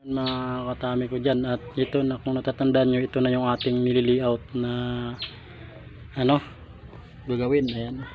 Mga katami ko dyan, at ito na, kung natatandaan nyo, ito na yung ating nili-layout na ano gagawin. Ayan.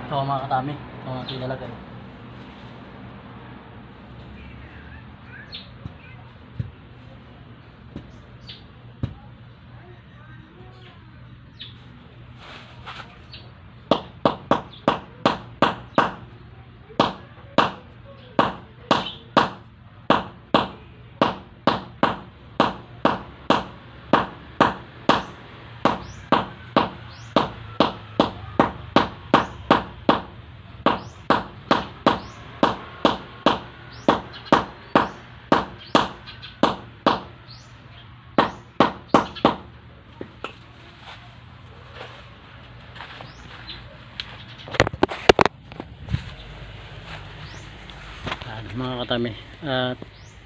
Ito mga katami, ito ang ating lalagay. Mga katami, at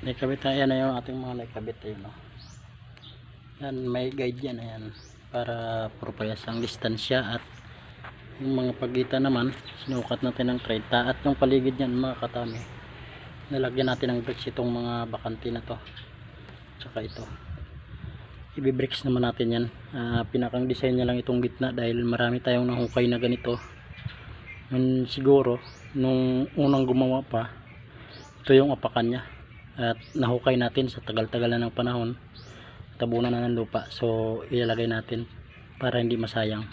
naikabit na yan, yung ating mga naikabit. Ayun, no? Yan, may guide yan. Ayan, para propayas ang distansya, at yung mga pagitan naman sinukat natin ng 30, at yung paligid yan mga katami, nalagyan natin ng bricks itong mga bakante na to, tsaka ito ibibricks naman natin yan. Pinakang design nya lang itong gitna dahil marami tayong nahukay na ganito. Siguro nung unang gumawa pa, ito yung apakan nya, at nahukay natin sa tagal-tagal na ng panahon, tabunan na ng lupa, so ilalagay natin para hindi masayang.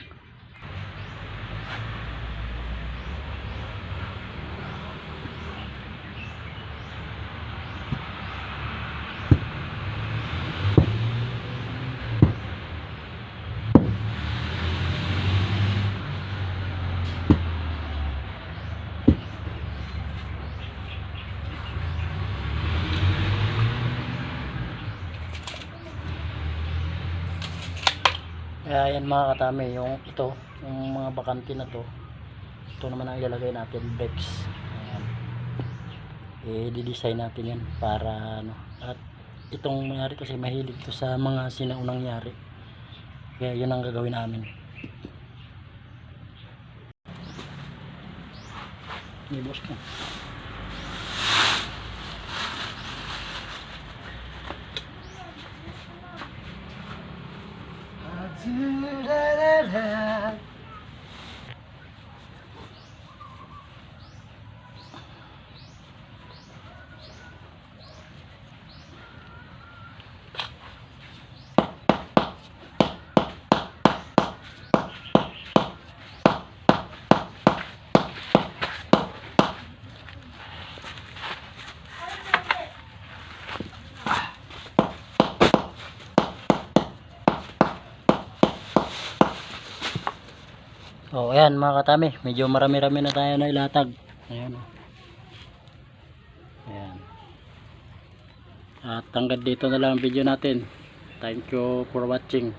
Kaya yan mga katami, yung ito, yung mga bakante na to, ito naman ang ilalagay natin, bricks. Ayan, i-design natin yan para ano. At itong mayari kasi mahilig to sa mga sinaunang yari, kaya yun ang gagawin namin. Nibos mo. Oh, ayan mga katami, medyo marami-rami na tayo na ilatag. Ayan. Ayan. At hanggang dito na lang ang video natin. Thank you for watching.